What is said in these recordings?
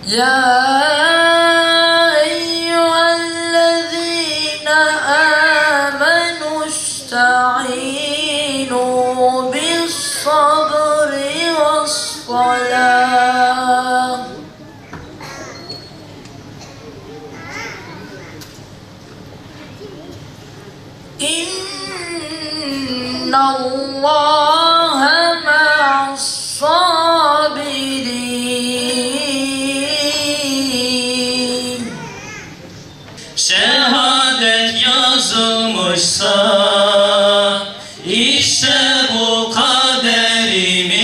يا أيها الذين آمنوا استعينوا بالصبر والصلاة إن الله مع الصابرين. Şehadet yazılmışsa işte bu kaderimiz.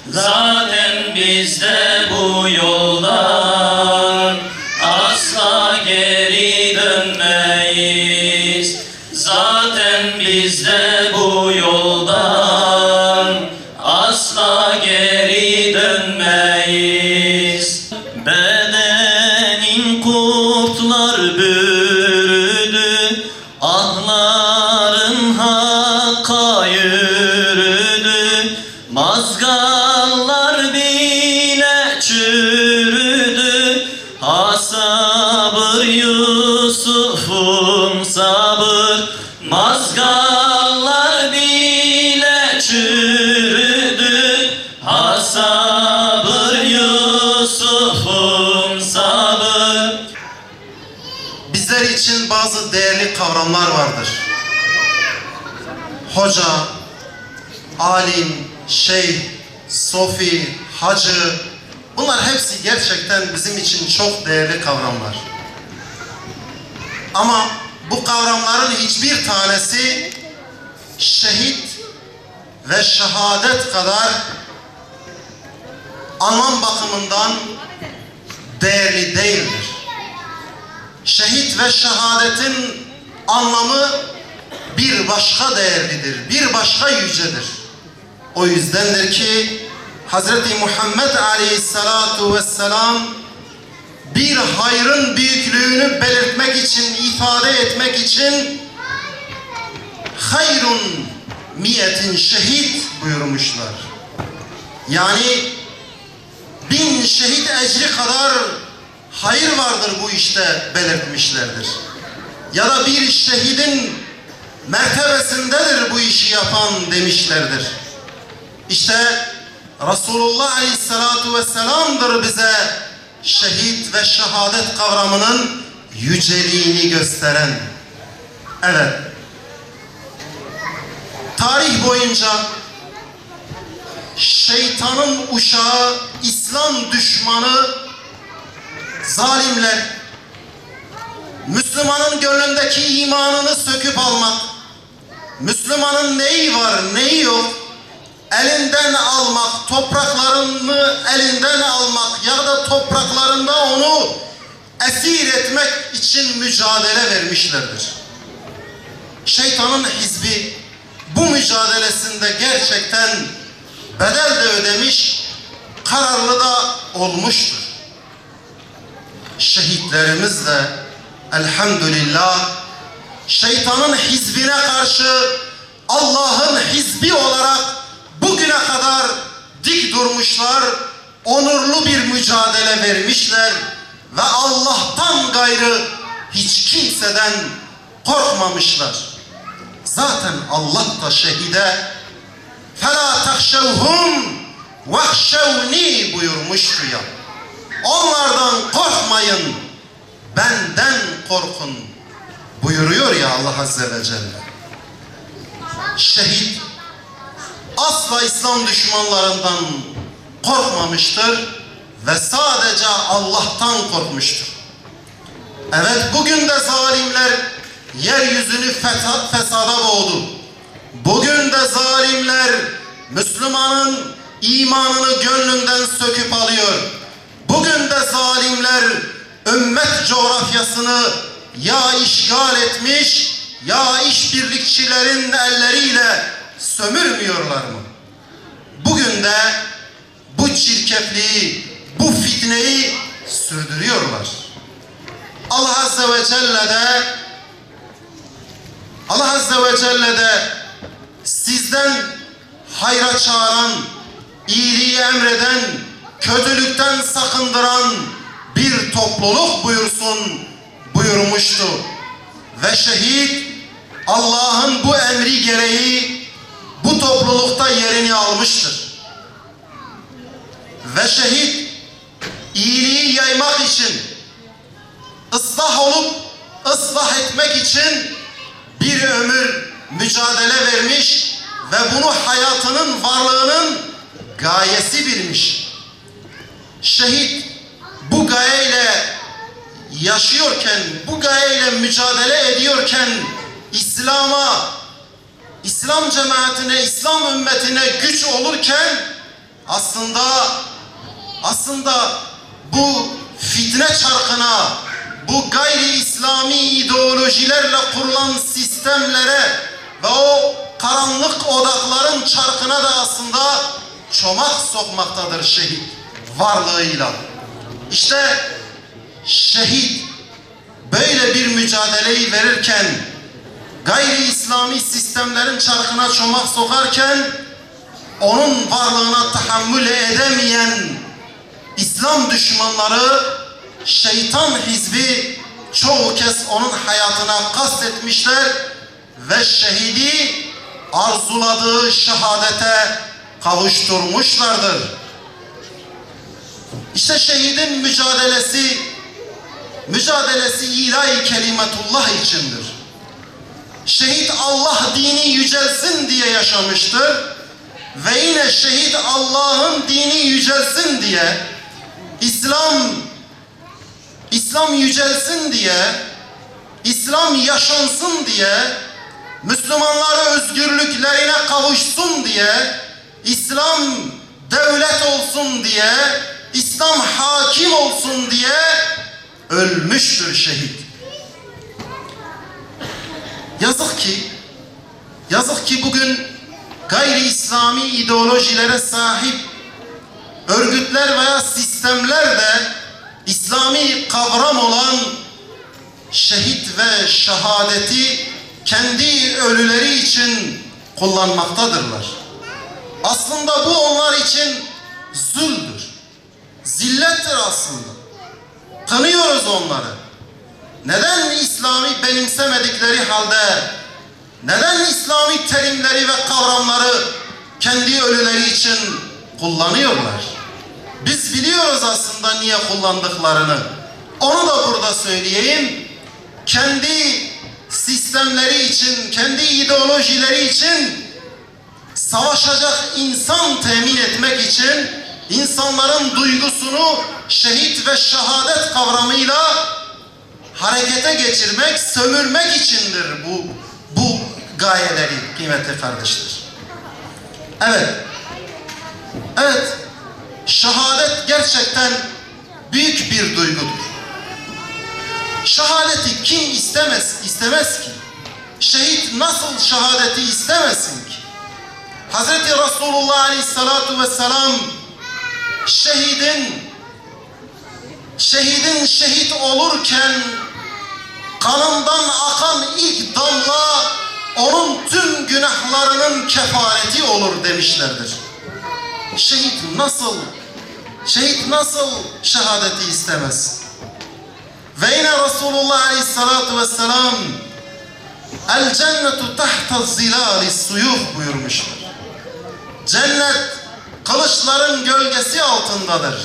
Zaten biz de bu yoldan asla geri dönmeyiz. Zaten biz de bu yoldan asla geri dönmeyiz. Bedenin kurtlar bürüdü, ahların hakka yürüdü, mazgallar bile çürüdü. Ha sabır Yusuf'um sabır, mazgallar bile çürüdü. Ha sabır Yusuf'um sabır. Bizler için bazı değerli kavramlar vardır. Hoca, alim, şeyh, sofi, hacı, bunlar hepsi gerçekten bizim için çok değerli kavramlar. Ama bu kavramların hiçbir tanesi şehit ve şehadet kadar anlam bakımından değerli değildir. Şehit ve şehadetin anlamı bir başka değerlidir, bir başka yücedir. O yüzdendir ki Hz. Muhammed Aleyhisselatu Vesselam bir hayrın büyüklüğünü belirtmek için, ifade etmek için hayrun miyetin şehit buyurmuşlar. Yani 1000 şehit ecri kadar hayır vardır bu işte belirtmişlerdir. Ya da bir şehidin mertebesindedir bu işi yapan demişlerdir. İşte Resulullah Aleyhisselatu Vesselam'dır bize şehit ve şehadet kavramının yüceliğini gösteren. Evet, tarih boyunca şeytanın uşağı, İslam düşmanı zalimler Müslümanın gönlündeki imanını söküp almak, Müslümanın neyi var neyi yok elinden almak, topraklarını elinden almak ya da topraklarında onu esir etmek için mücadele vermişlerdir. Şeytanın hizbi bu mücadelesinde gerçekten bedel de ödemiş, kararlı da olmuştur. Şehitlerimiz de elhamdülillah şeytanın hizbine karşı Allah'ın hizbi olarak bugüne kadar dik durmuşlar, onurlu bir mücadele vermişler ve Allah'tan gayrı hiç kimseden korkmamışlar. Zaten Allah da şehide فَلَا تَخْشَوْهُمْ وَخْشَوْنِي buyurmuştu ya. Onlardan korkmayın, benden korkun buyuruyor ya Allah Azze ve Celle. Şehit asla İslam düşmanlarından korkmamıştır ve sadece Allah'tan korkmuştur. Evet, bugün de zalimler yeryüzünü fesada boğdu. Bugün de zalimler Müslümanın imanını gönlünden söküp alıyor. Bugün de zalimler ümmet coğrafyasını ya işgal etmiş ya işbirlikçilerin elleriyle sömürmüyorlar mı? Bugün de bu çirkefliği, bu fitneyi sürdürüyorlar. Allah Azze ve Celle de sizden hayra çağıran, iyiliği emreden, kötülükten sakındıran bir topluluk buyurmuştu. Ve şehit Allah'ın bu emri gereği bu toplulukta yerini almıştır. Ve şehit iyiliği yaymak için, ıslah olup ıslah etmek için bir ömür mücadele vermiş ve bunu hayatının, varlığının gayesi bilmiş. Şehit bu gayeyle yaşıyorken, bu gayeyle mücadele ediyorken İslam'a, İslam cemaatine, İslam ümmetine güç olurken aslında bu fitne çarkına, bu gayri İslami ideolojilerle kurulan sistemlere ve o karanlık odakların çarkına da aslında çomak sokmaktadır şehit varlığıyla. İşte şehit böyle bir mücadeleyi verirken, gayri İslami sistemlerin çarkına çomak sokarken, onun varlığına tahammül edemeyen İslam düşmanları, şeytan hizbi çoğu kez onun hayatına kastetmişler ve şehidi arzuladığı şehadete kavuşturmuşlardır. İşte şehidin mücadelesi ilahi kelimetullah içindir. Şehit Allah dini yücelsin diye yaşamıştır ve yine şehit Allah'ın dini yücelsin diye, İslam yücelsin diye, İslam yaşansın diye, Müslümanlar özgürlüklerine kavuşsun diye, İslam devlet olsun diye, İslam hakim olsun diye ölmüştür şehit. Yazık ki bugün gayri İslami ideolojilere sahip örgütler veya sistemler de İslami kavram olan şehit ve şehadeti kendi ölüleri için kullanmaktadırlar. Aslında bu onlar için zulmdür, zillettir aslında. Tanıyoruz onları. Neden İslami benimsemedikleri halde, neden İslami terimleri ve kavramları kendi ölüleri için kullanıyorlar? Biz biliyoruz aslında niye kullandıklarını. Onu da burada söyleyeyim. Kendi sistemleri için, kendi ideolojileri için savaşacak insan temin etmek için, insanların duygusunu şehit ve şehadet kavramıyla harekete geçirmek, sömürmek içindir bu gayeleri kıymetli kardeşler. Evet, şehadet gerçekten büyük bir duygudur. Şehadeti kim istemez ki? Şehit nasıl şehadeti istemesin ki? Hazreti Resulullah Aleyhissalatu vesselam şehidin şehit olurken kanından akan ilk damla onun tüm günahlarının kefareti olur demişlerdir. Şehit nasıl şehadeti istemez? Ve yine Resulullah Aleyhissalatu vesselam el cennetu tahta zilali suyuf buyurmuştur. Cennet kılıçların gölgesi altındadır.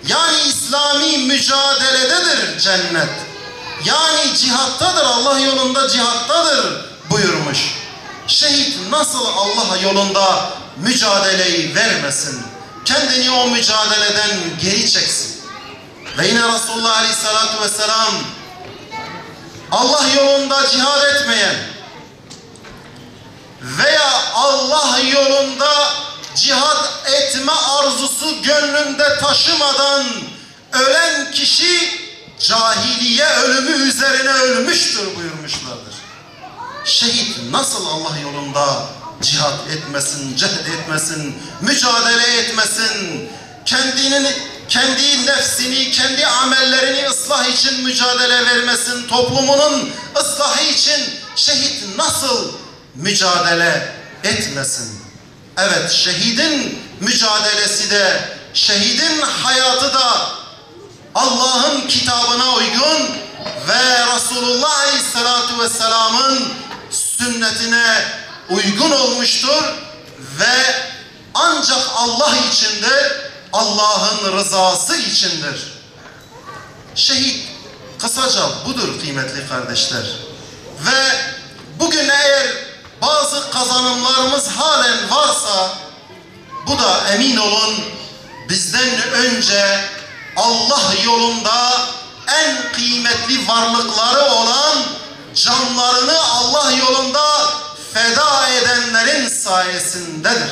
Yani İslami mücadelededir cennet. Yani cihattadır, Allah yolunda cihattadır buyurmuş. Şehit nasıl Allah yolunda mücadeleyi vermesin? Kendini o mücadeleden geri çeksin. Ve yine Resulullah Aleyhissalatu vesselam Allah yolunda cihad etmeyen veya Allah yolunda cihad etme arzusu gönlünde taşımadan ölen kişi cahiliye ölümü üzerine ölmüştür buyurmuşlardır. Şehit nasıl Allah yolunda cihad etmesin, cehd etmesin, mücadele etmesin, kendi nefsini, kendi amellerini ıslah için mücadele vermesin, toplumunun ıslahı için şehit nasıl mücadele etmesin? Evet, şehidin mücadelesi de şehidin hayatı da Allah'ın kitabına uygun ve Resulullah Aleyhisselatü Vesselam'ın sünnetine uygun olmuştur ve ancak Allah içindir, Allah'ın rızası içindir. Şehit kısaca budur kıymetli kardeşler. Ve bugün eğer bazı kazanımlarımız halen varsa, bu da emin olun bizden önce Allah yolunda en kıymetli varlıkları olan canlarını Allah yolunda feda edenlerin sayesindedir.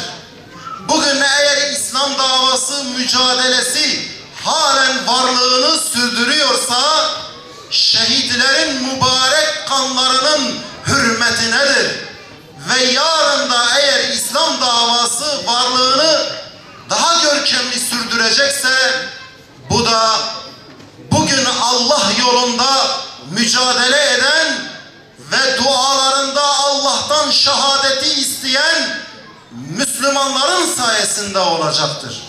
Bugün eğer İslam davası mücadelesi halen varlığını sürdürüyorsa, şehitlerin mübarek kanlarının hürmetinedir. Ve yarın da eğer İslam davası varlığını daha görkemli sürdürecekse, bu da bugün Allah yolunda mücadele eden ve dualarında Allah'tan şehadeti isteyen Müslümanların sayesinde olacaktır.